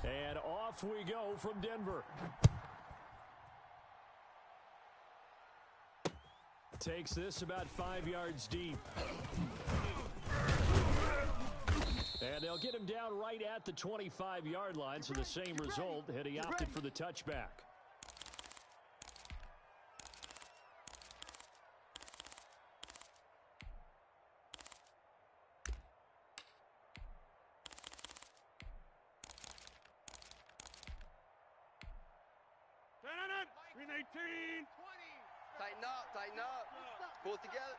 And off we go from Denver. Takes this about 5 yards deep. And they'll get him down right at the 25-yard line, so the same result, and he opted for the touchback. Tighten up. Pull it together.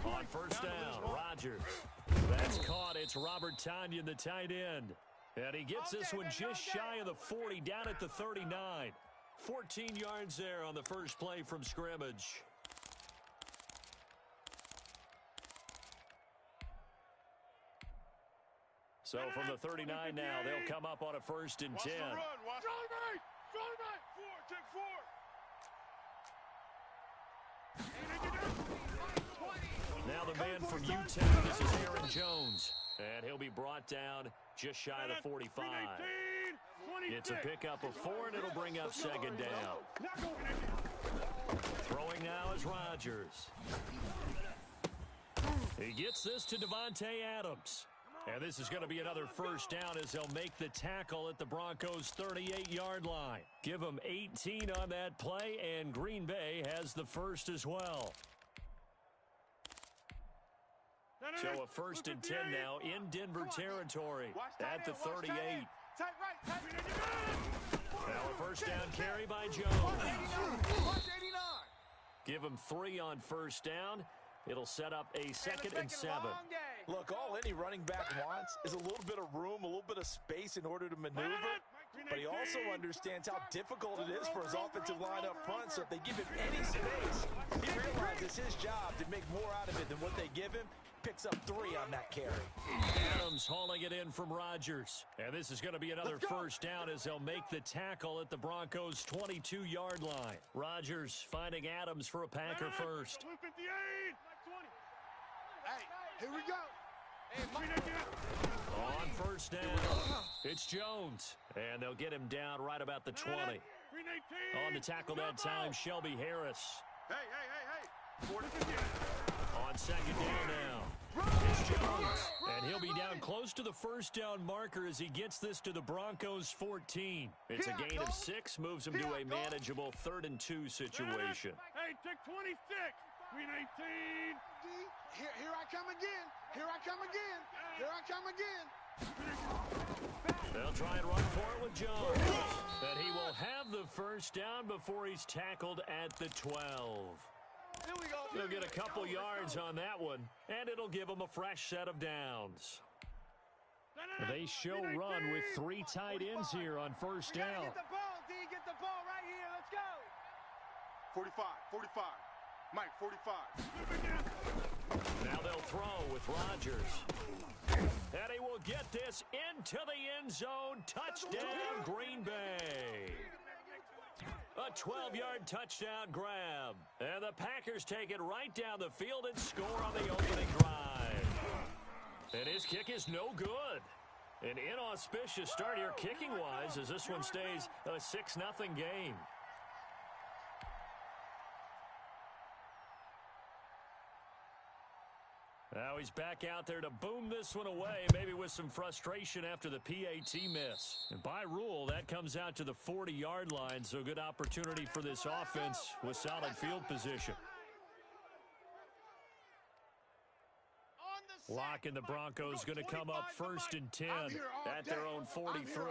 On first down, Rodgers. That's caught. It's Robert Tonyan, the tight end. And he gets this one just shy of the 40, down at the 39. 14 yards there on the first play from scrimmage. So from the 39 now, they'll come up on a 1st and 10. Now the man from Utah, this is Aaron Jones. And he'll be brought down just shy of the 45. It's a pickup of 4, and it'll bring up 2nd down. Throwing now is Rodgers. He gets this to Davante Adams. And this is going to be another 1st down as they'll make the tackle at the Broncos' 38-yard line. Give them 18 on that play, and Green Bay has the first as well. So a 1st and 10 now in Denver territory at the 38. Now a 1st down carry by Jones. Give him 3 on 1st down. It'll set up a 2nd and 7. Look, all any running back wants is a little bit of room, a little bit of space in order to maneuver. But he also understands how difficult it is for his offensive line up front. So if they give him any space, he realizes his job to make more out of it than what they give him. Picks up 3 on that carry. Adams hauling it in from Rodgers. And this is going to be another 1st down as they'll make the tackle at the Broncos' 22-yard line. Rodgers finding Adams for a Packer first. Hey, here we go. On 1st down, it's Jones. And they'll get him down right about the 20. On the tackle that time, Shelby Harris. Hey. On 2nd down now, it's Jones. And he'll be down close to the 1st down marker as he gets this to the Broncos' 14. It's a gain of 6, moves him to a manageable 3rd and 2 situation. Hey, take 26. Green 18. Here I come again. They'll try and run for it with Jones. But he will have the 1st down before he's tackled at the 12. Here we go. He'll get a couple yards on that one, and it'll give him a fresh set of downs. They show run with 3 tight ends here on 1st down. Get the ball, D. Get the ball right here. Let's go. 45. Mike, 45. Now they'll throw with Rodgers. And he will get this into the end zone. Touchdown, Green Bay. A 12-yard touchdown grab. And the Packers take it right down the field and score on the opening drive. And his kick is no good. An inauspicious start here kicking-wise as this one stays a 6-0 game. Now he's back out there to boom this one away, maybe with some frustration after the PAT miss. And by rule, that comes out to the 40-yard line, so good opportunity for this offense with solid field position. Locke and the Broncos going to come up 1st and 10 at their own 43.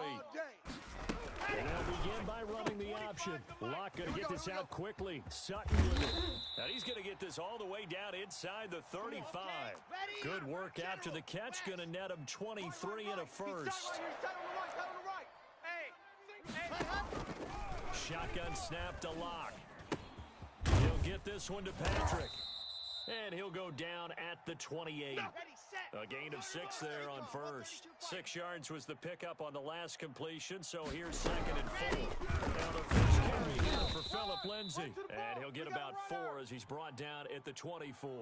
And they'll begin by running the option. Locke going to get this out quickly. Sutton with it. Now he's going to get this all the way down inside the 35. Good work after the catch. Going to net him 23 and a 1st. Shotgun snap to Locke. He'll get this one to Patrick. And he'll go down at the 28. A gain of 6 there on 1st. 6 yards was the pickup on the last completion, so here's 2nd and 4. Now the first carry here for Phillip Lindsay. And he'll get about 4 as he's brought down at the 24.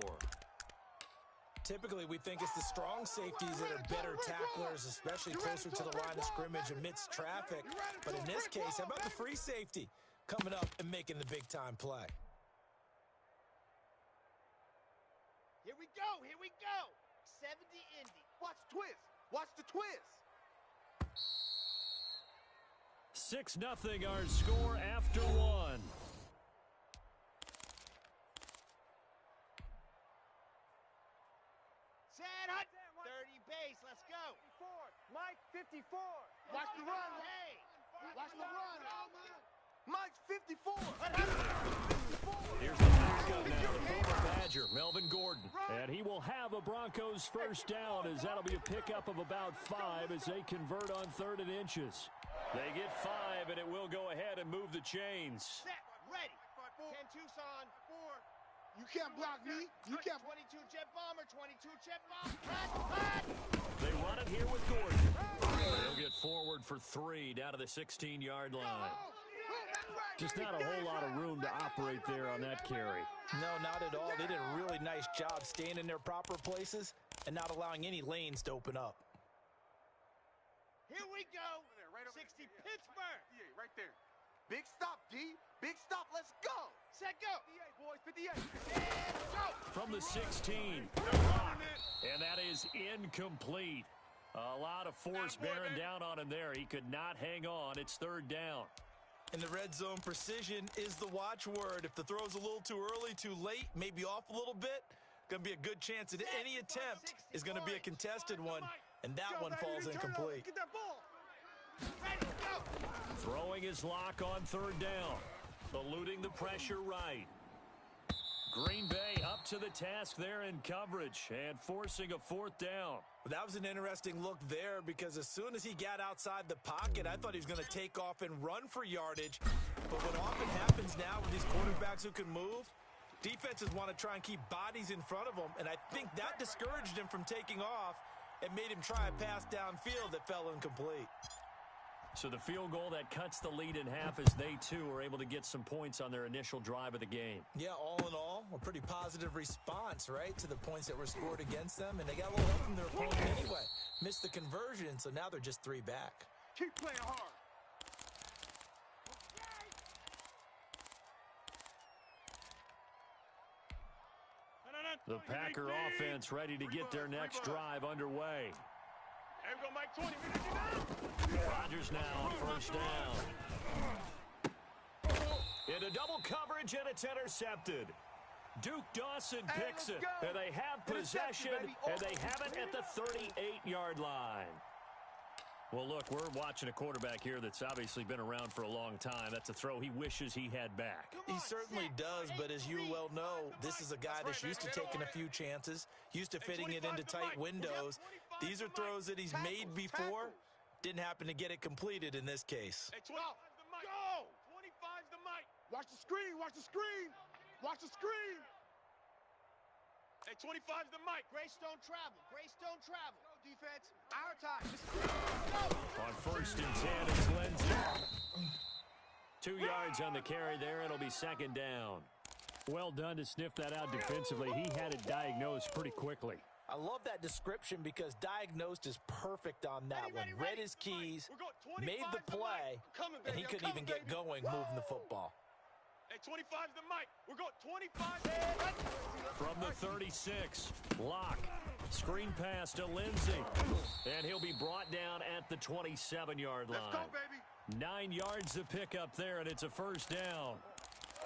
Typically, we think it's the strong safeties that are better tacklers, especially closer to the line of scrimmage amidst traffic. But in this case, how about the free safety coming up and making the big-time play? Here we go, here we go. 70 Indy. Watch the twist. Watch the twist. 6-0 our score after one. Set hut. 30 base. Let's go. Mike 54. Watch the run. Hey. Watch the run. Mike's 54. Here's the backup now, the former Badger, Melvin Gordon. And he will have a Broncos first down, as that'll be a pickup of about 5 as they convert on 3rd and inches. They get 5, and it will go ahead and move the chains. Set. Ready. 10 Tucson. You can't block me. You can't. 22 jet bomber. 22 jet bomber. Cut. They run it here with Gordon. They'll get forward for 3 down to the 16-yard line. Just not a whole lot of room to operate there on that carry. No, not at all. They did a really nice job staying in their proper places and not allowing any lanes to open up. Here we go. 60 Pittsburgh. Right there. Big stop, D. Big stop. Let's go. Set, go. 58, boys. 58. And go. From the 16. And that is incomplete. A lot of force bearing down on him there. He could not hang on. It's 3rd down. In the red zone, precision is the watchword. If the throw's a little too early, too late, maybe off a little bit, going to be a good chance that any attempt is going to be a contested one, and that one falls incomplete. Get that ball. Ready, go. Throwing his lock on 3rd down. Eluding the pressure right. Green Bay up to the task there in coverage and forcing a 4th down. That was an interesting look there because as soon as he got outside the pocket, I thought he was going to take off and run for yardage. But what often happens now with these quarterbacks who can move, defenses want to try and keep bodies in front of them, and I think that discouraged him from taking off and made him try a pass downfield that fell incomplete. So the field goal that cuts the lead in half as they, too, are able to get some points on their initial drive of the game. Yeah, all in all, a pretty positive response, right, to the points that were scored against them. And they got a little help from their opponent anyway. Missed the conversion, so now they're just 3 back. Keep playing hard. The Packer offense ready to get their next drive underway. There we go, Mike. 20. Rodgers now on 1st down. Into double coverage, and it's intercepted. Duke Dawson picks it, and they have possession, and they have it at the 38-yard line. Well, look, we're watching a quarterback here that's obviously been around for a long time. That's a throw he wishes he had back. He certainly does, but as you well know, this is a guy that's used to taking a few chances, used to fitting it into tight windows. These are throws that he's made before. Didn't happen to get it completed in this case. Hey, 12. Go! 25's the mic. Watch the screen. Watch the screen. Watch the screen. Hey, 25's the mic. Grace don't travel. Grace don't travel. Go, defense. Our time. On 1st and 10, it's Lindsay. 2 yards on the carry there. It'll be 2nd down. Well done to sniff that out defensively. He had it diagnosed pretty quickly. I love that description because diagnosed is perfect on that one. Read his keys, made the play, and he couldn't even get going moving the football. Hey, 25's the mic. We're going 25. From the 36, Locke. Screen pass to Lindsay. And he'll be brought down at the 27-yard line. Let's go, baby. 9 yards to pick up there, and it's a 1st down.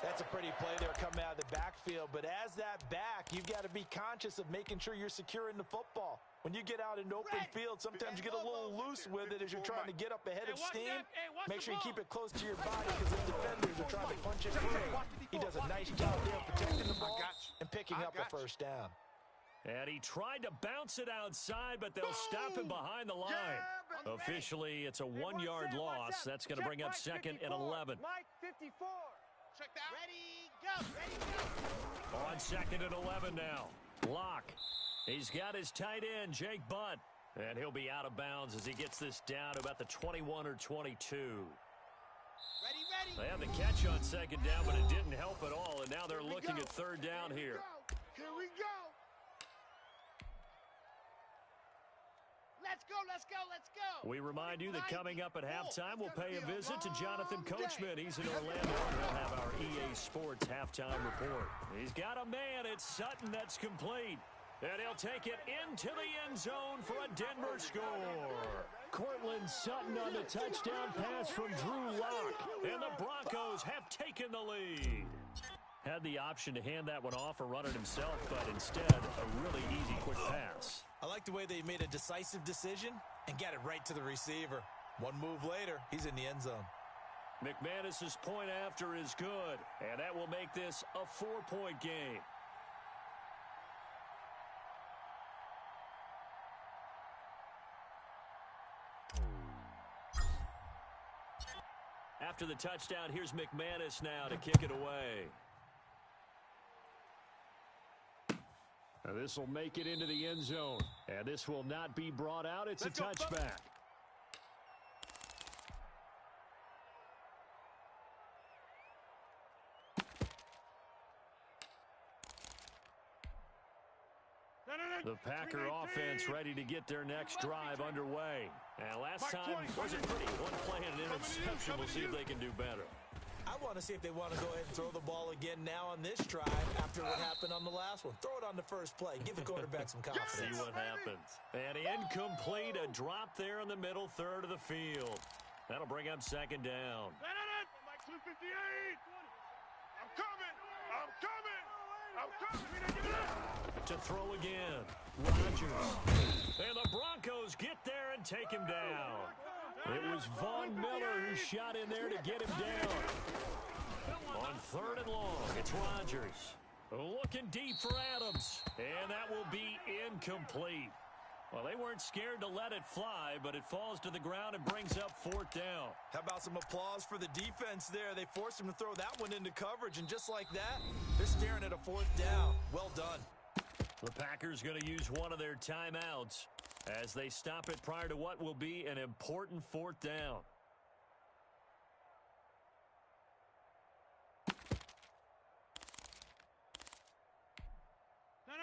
That's a pretty play there coming out of the backfield. But as that back, you've got to be conscious of making sure you're securing the football. When you get out in open field, sometimes you get a little loose with it as you're trying to get up ahead of steam. Make sure you keep it close to your body because the defenders are trying to punch it free. He does a nice job there protecting the ball and picking up a 1st down. And he tried to bounce it outside, but they'll stop him behind the line. Officially, it's a 1-yard loss. That's going to bring up 2nd and 11. Mike 54. Check that. Ready, go. Ready, go. On 2nd and 11 now. Locke. He's got his tight end, Jake Butt. And he'll be out of bounds as he gets this down to about the 21 or 22. Ready. They had the catch on 2nd down, but it didn't help at all. And now they're looking at 3rd down here. Here we go. Let's go, let's go, let's go. We remind you that coming up at halftime, we'll pay a visit to Jonathan Coachman. He's in Orlando, and we'll have our EA Sports halftime report. He's got a man. It's Sutton that's complete. And he'll take it into the end zone for a Denver score. Cortland Sutton on the touchdown pass from Drew Lock. And the Broncos have taken the lead. Had the option to hand that one off or run it himself, but instead, a really easy, quick pass. I like the way they made a decisive decision and got it right to the receiver. One move later, he's in the end zone. McManus's point after is good, and that will make this a 4-point game. After the touchdown, here's McManus now to kick it away. This will make it into the end zone, and this will not be brought out. It's a touchback. The Packer offense ready to get their next drive underway. And last time wasn't pretty. One play and an interception. We'll see if they can do better. I want to see if they want to go ahead and throw the ball again now on this drive after what happened on the last one. Throw it on the first play. Give the quarterback some confidence. See what happens. And incomplete. A drop there in the middle third of the field. That'll bring up second down. Mike 258. I'm coming. I'm coming. I'm coming. To throw again. Rodgers. And the Broncos get there and take him down. It was Von Miller who shot in there to get him down. On third and long, it's Rodgers. Looking deep for Adams. And that will be incomplete. Well, they weren't scared to let it fly, but it falls to the ground and brings up fourth down. How about some applause for the defense there? They forced him to throw that one into coverage, and just like that, they're staring at a fourth down. Well done. The Packers going to use one of their timeouts as they stop it prior to what will be an important fourth down.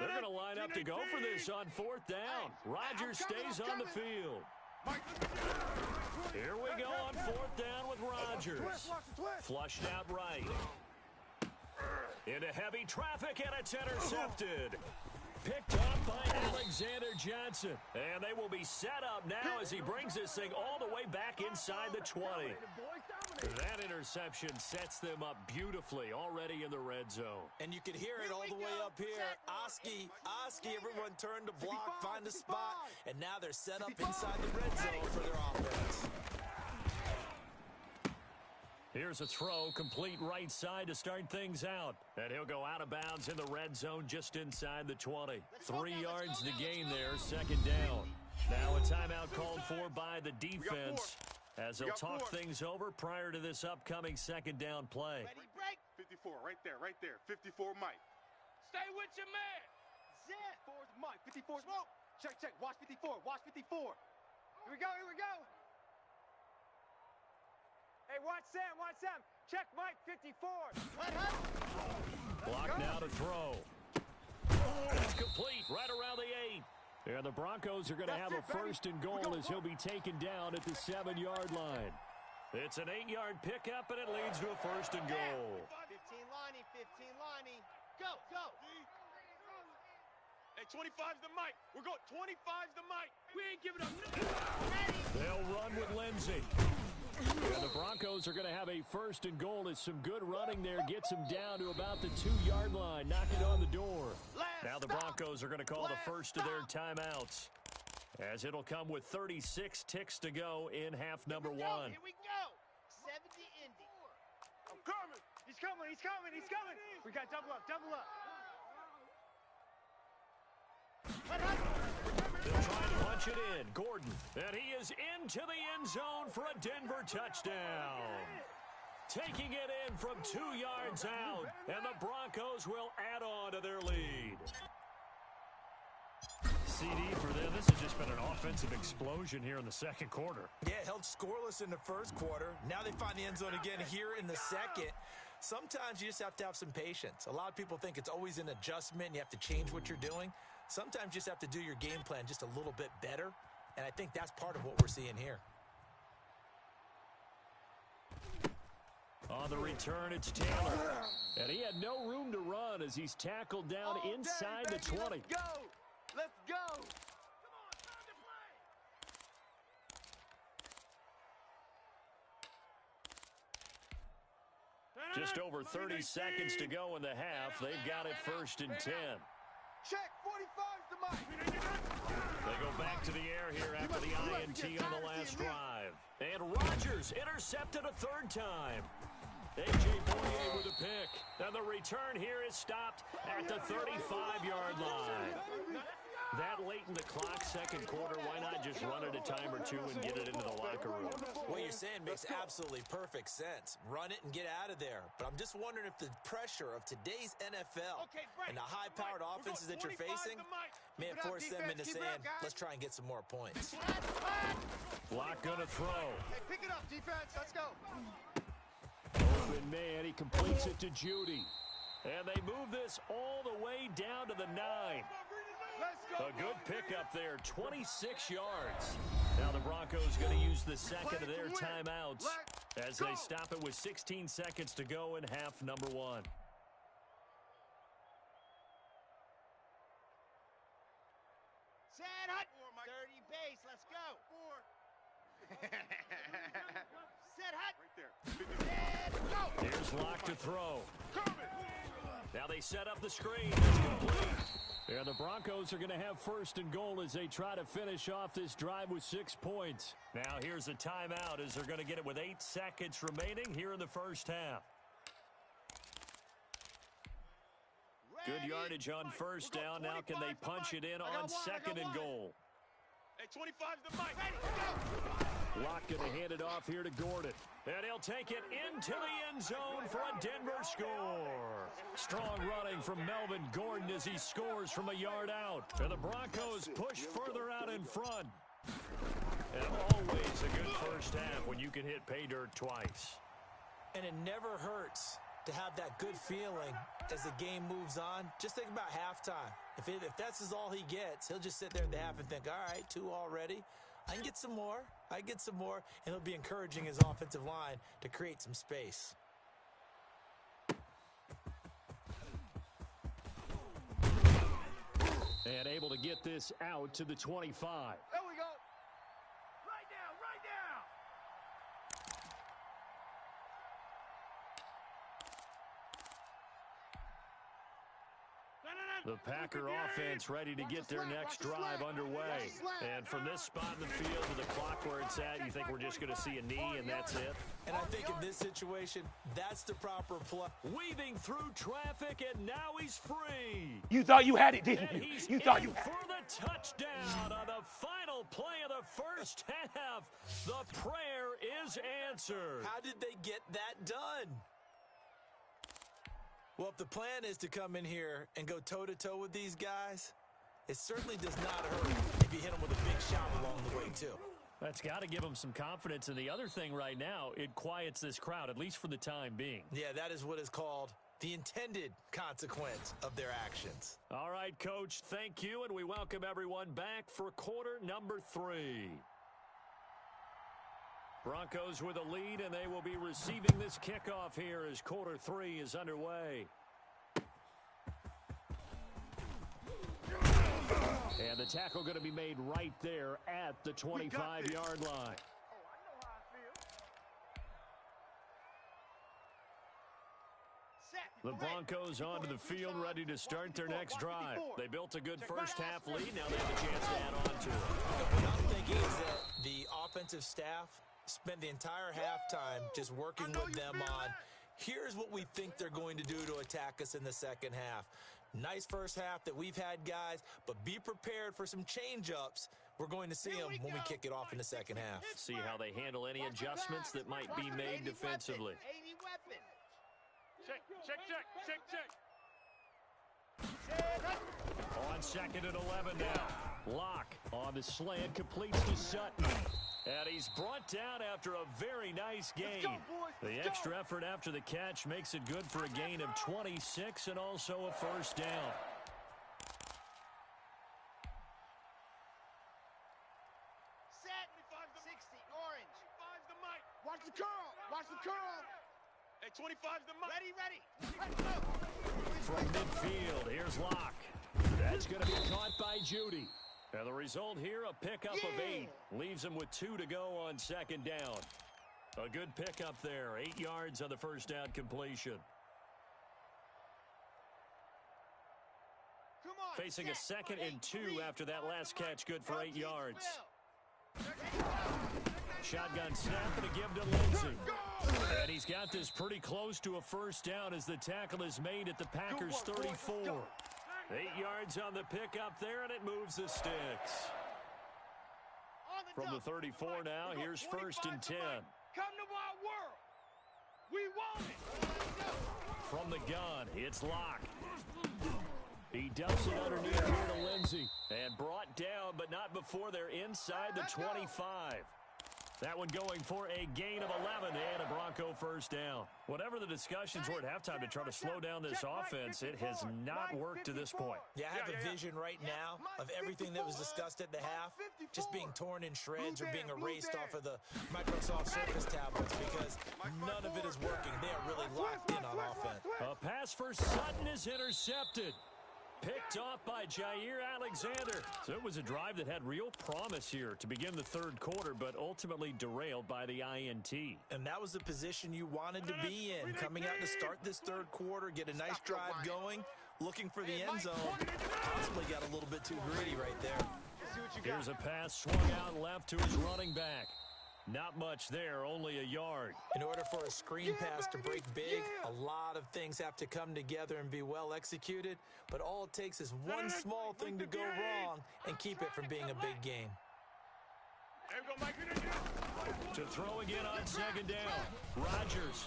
They're going to line up to go for this on fourth down. Rodgers stays on the field. Here we go on fourth down with Rodgers. Flushed out right. Into heavy traffic, and it's intercepted. Picked up by Alexander Johnson. And they will be set up now as he brings this thing all the way back inside the 20. That interception sets them up beautifully already in the red zone. And you can hear it all the way up here. Oski, everyone turned to block, find a spot, and now they're set up inside the red zone for their offense. Here's a throw, complete right side to start things out. And he'll go out of bounds in the red zone just inside the 20. 3 yards to gain there, second down. Now a timeout called for by the defense as they'll talk things over prior to this upcoming second down play. Ready, break. 54, right there. 54, Mike. Stay with your man. Zip. 54's Mike. 54's smoke. Check. Watch 54. Watch 54. Here we go. Hey, watch Sam. Check Mike, 54. Block now to throw. It's complete right around the 8. And the Broncos are going to have a first and goal as he'll be taken down at the 7-yard line. It's an 8-yard pickup, and it leads to a first and goal. 15 Lonnie. Go. Hey, 25's the Mike. We're going 25's the Mike. We ain't giving up. They'll run with Lindsey. And the Broncos are going to have a first and goal as some good running there gets them down to about the 2-yard line. Knock it on the door. Now the Broncos are going to call the first of their timeouts as it'll come with 36 ticks to go in half number 1. Here we go. 70 Indy. I'm coming. He's coming. We got double up. They're trying to punch it in. Gordon. And he is into the end zone for a Denver touchdown. Taking it in from 2 yards out. And the Broncos will add on to their lead. CD for them. This has just been an offensive explosion here in the second quarter. Yeah, held scoreless in the first quarter. Now they find the end zone again here in the second. Sometimes you just have to have some patience. A lot of people think it's always an adjustment. You have to change what you're doing. Sometimes you just have to do your game plan just a little bit better. and I think that's part of what we're seeing here. On the return, it's Taylor. And he had no room to run as he's tackled down inside the 20. Let's go! Let's go! Just over 30 seconds to go in the half. They've got it 1st and 10. Check, 45's the mic. They go back to the air here after the INT on the last drive. And Rodgers intercepted a 3rd time. A.J. Boyer with a pick. And the return here is stopped at the 35-yard line. That late in the clock, 2nd quarter, why not just run it a time or two and get it into the locker room? What you're saying makes absolutely perfect sense. Run it and get out of there. But I'm just wondering if the pressure of today's NFL and the high-powered offenses that you're facing may have forced them into saying, let's try and get some more points. Block gonna throw. Hey, pick it up, defense. Let's go. Open man, he completes it to Judy. And they move this all the way down to the 9. A good pickup there, 26 yards. Now the Broncos going to use the second of their timeouts as they stop it with 16 seconds to go in half number 1. Set hut. 30 base. Let's go. Set hut. Right there. Here's Locke to throw. Now they set up the screen. It's complete. And the Broncos are going to have 1st and goal as they try to finish off this drive with 6 points. Now here's a timeout as they're going to get it with 8 seconds remaining here in the 1st half. Good yardage on 1st down. Now can they punch it in on 2nd and goal? Hey, 25's the mic. Locke going to hand it off here to Gordon. And he'll take it into the end zone for a Denver score. Strong running from Melvin Gordon as he scores from a yard out. And the Broncos push further out in front. And always a good 1st half when you can hit pay dirt twice. And it never hurts to have that good feeling as the game moves on. Just think about halftime. If that's all he gets, he'll just sit there at the half and think, all right, 2 already. I can get some more. And he'll be encouraging his offensive line to create some space. And able to get this out to the 25. There we go. Right now. The Packer offense ready to get their next drive underway. And from this spot in the field to the clock where it's at, you think we're just going to see a knee and that's it? And I think in this situation, that's the proper play. Weaving through traffic, and now he's free. You thought you had it, didn't And you? he's You thought in you had it. for the touchdown on the final play of the 1st half. The prayer is answered. How did they get that done? Well, if the plan is to come in here and go toe-to-toe with these guys, it certainly does not hurt if you hit them with a big shot along the way, too. That's got to give them some confidence. And the other thing right now, it quiets this crowd, at least for the time being. Yeah, that is what is called the intended consequence of their actions. All right, Coach, thank you, and we welcome everyone back for quarter number 3. Broncos with a lead, and they will be receiving this kickoff here as quarter 3 is underway. And the tackle going to be made right there at the 25-yard line. The Broncos onto the field, ready to start their next drive. They built a good first half lead. Now they have a chance to add on to it. What I'm thinking is that the offensive staff spent the entire halftime just working with them on, here's what we think they're going to do to attack us in the second half. Nice first half that we've had, guys, but be prepared for some change-ups. We're going to see them when we kick it off in the second half. See how they handle any adjustments that might be made defensively. 80 weapons. Check. On 2nd and 11 now. Locke on the slant, completes to Sutton. And he's brought down after a very nice gain. The extra effort after the catch makes it good for a gain of 26 and also a first down. the mic. Ready. Let's go. From midfield, here's Locke. That's going to be caught by Judy. And the result here, a pickup of 8. Leaves him with 2 to go on second down. A good pickup there. 8 yards on the first down completion. Come on. Facing a 2nd and 2 after that last catch, good for 8 yards. Shotgun snap and a give to Lindsey. And he's got this pretty close to a first down as the tackle is made at the Packers' 34. 8 yards on the pickup there, and it moves the sticks. From the 34 now, here's 1st and 10. Come to my world. We want it. From the gun, it's Locke. He dumps it underneath here to Lindsey. And brought down, but not before they're inside the 25. That one going for a gain of 11 and a Bronco first down. Whatever the discussions were at halftime to try to slow down this offense, it has not worked to this point. Yeah, I have a vision right now of everything that was discussed at the half just being torn in shreds or being erased off of the Microsoft Surface tablets because none of it is working. They are really locked in on offense. A pass for Sutton is intercepted. Picked off by Jair Alexander. So it was a drive that had real promise here to begin the third quarter, but ultimately derailed by the INT. And that was the position you wanted to be in. Coming out to start this third quarter, get a nice drive going, looking for the end zone. Possibly got a little bit too greedy right there. Here's a pass swung out left to his running back. Not much there, only a yard. In order for a screen pass to break big, a lot of things have to come together and be well executed, but all it takes is one small thing to go wrong and keep it from being a big game. To throw again on second down. Rodgers.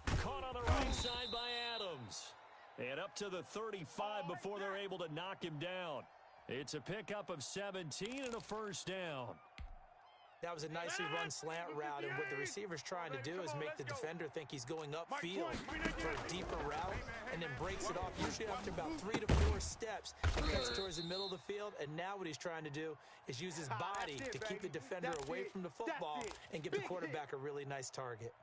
Caught on the right side by Adams. And up to the 35 before they're able to knock him down. It's a pickup of 17 and a first down. That was a nicely run slant route, and what the receiver's trying to do is make the defender think he's going upfield for a deeper route, and then breaks it off usually after about 3 to 4 steps. He cuts towards the middle of the field, and now what he's trying to do is use his body to keep the defender away from the football and give the quarterback a really nice target.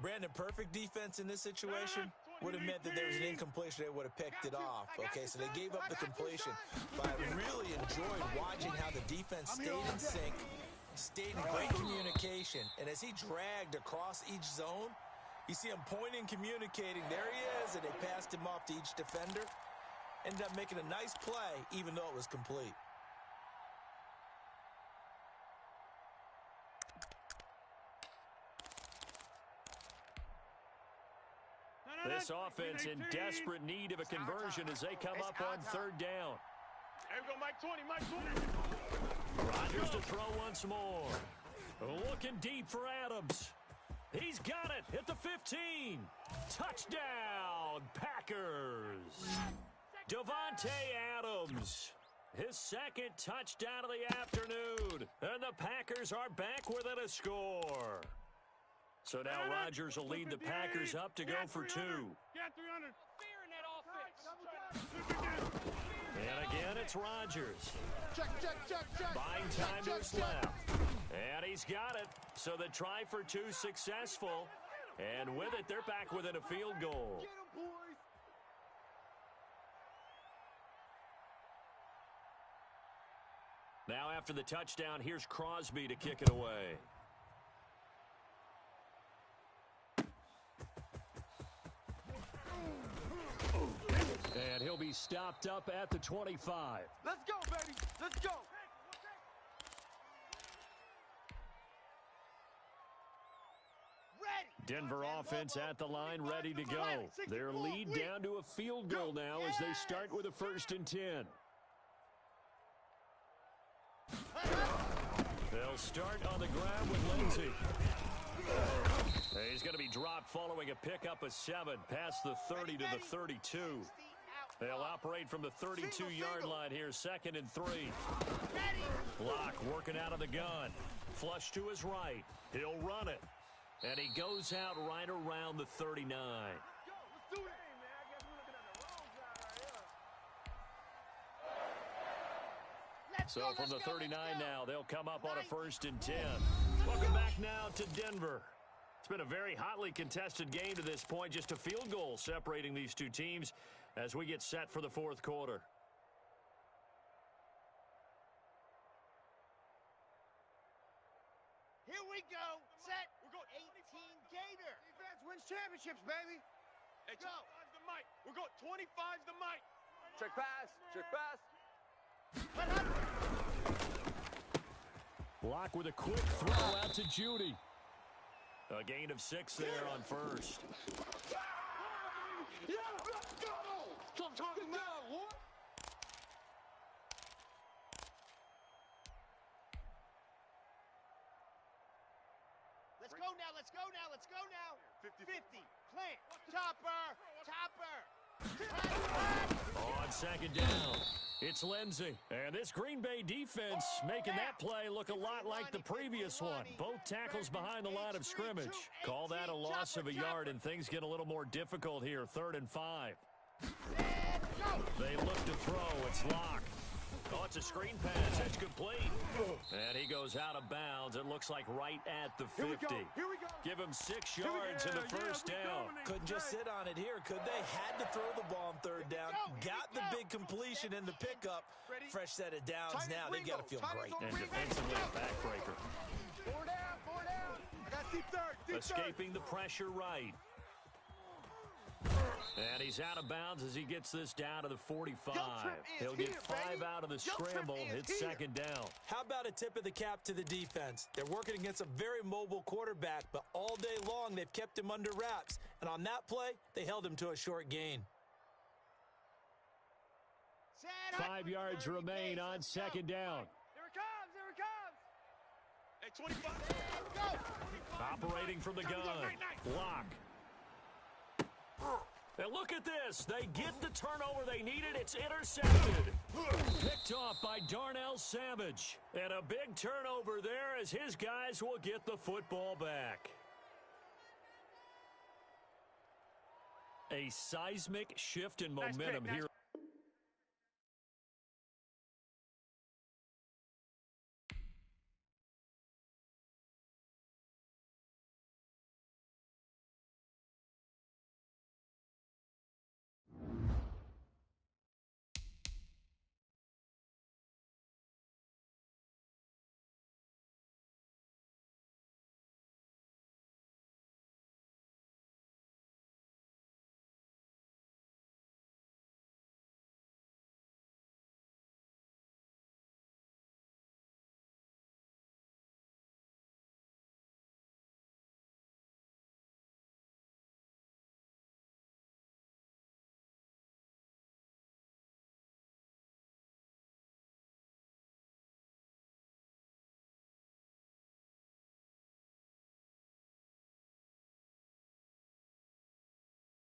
Brandon, perfect defense in this situation would have meant that there was an incompletion. They would have picked it off. Okay, so they gave up the completion, but I really enjoyed watching how the defense stayed in sync, stayed in great communication, and as he dragged across each zone, you see him pointing, communicating. There he is, and they passed him off to each defender. Ended up making a nice play, even though it was complete. This offense in desperate need of a conversion as they come up on third down. There we go, Mike 20, Mike 20. Rodgers to throw once more. Looking deep for Adams. He's got it at the 15. Touchdown, Packers. Devontae Adams. His second touchdown of the afternoon. And the Packers are back within a score. So now Rodgers will lead the Packers up to go for 2. Got 300. Fear in that offense. And again, it's Rodgers. Check. Buying time to his left. And he's got it. So the try for 2 successful. And with it, they're back within a field goal. Get 'em, boys. Now after the touchdown, here's Crosby to kick it away. And he'll be stopped up at the 25. Let's go, baby. Let's go. Ready. Denver offense at the line, ready to go. Their lead down to a field goal now as they start with a 1st and 10. They'll start on the ground with Lindsey. He's going to be dropped following a pickup of 7 past the 30 to the 32. They'll operate from the 32-yard line here, 2nd and 3. Locke working out of the gun. Flush to his right. He'll run it. And he goes out right around the 39. So from the 39 now, they'll come up on a 1st and 10. Welcome back now to Denver. It's been a very hotly contested game to this point. Just a field goal separating these two teams as we get set for the fourth quarter. Here we go. Set. We're going 18 Gator. Defense wins championships, baby. Hey, 25's the mic. We're going 25's the mic. Check pass. Check pass. Block with a quick throw out to Judy. A gain of 6 there on first. Yeah, let's go. Stop talking about what? Let's go now. Let's go now. Let's go now. 50. Plant. Topper. On second down, it's Lindsay. And this Green Bay defense making that play look a lot like the previous one. Both tackles behind the line of scrimmage. Call that a loss of a yard, and things get a little more difficult here. 3rd and 5. They look to throw. It's Locke. Oh, it's a screen pass. It's complete. And he goes out of bounds. It looks like right at the 50. Here we go. Give him 6 yards and the first down. Couldn't just sit on it here, could they? Had to throw the ball on 3rd down. Got the big completion in the pickup. Fresh set of downs now. They got to feel great. And defensively, a backbreaker. 4 down. I got deep third. Escaping the pressure right. And he's out of bounds as he gets this down to the 45. He'll get 5 out of the scramble. It's second down. How about a tip of the cap to the defense? They're working against a very mobile quarterback, but all day long they've kept him under wraps. And on that play, they held him to a short gain. 5 yards remain on second down. Here it comes. Hey, 25. Operating from the gun. Block. And look at this. They get the turnover they needed. It's intercepted. Picked off by Darnell Savage. And a big turnover there as his guys will get the football back. A seismic shift in momentum here.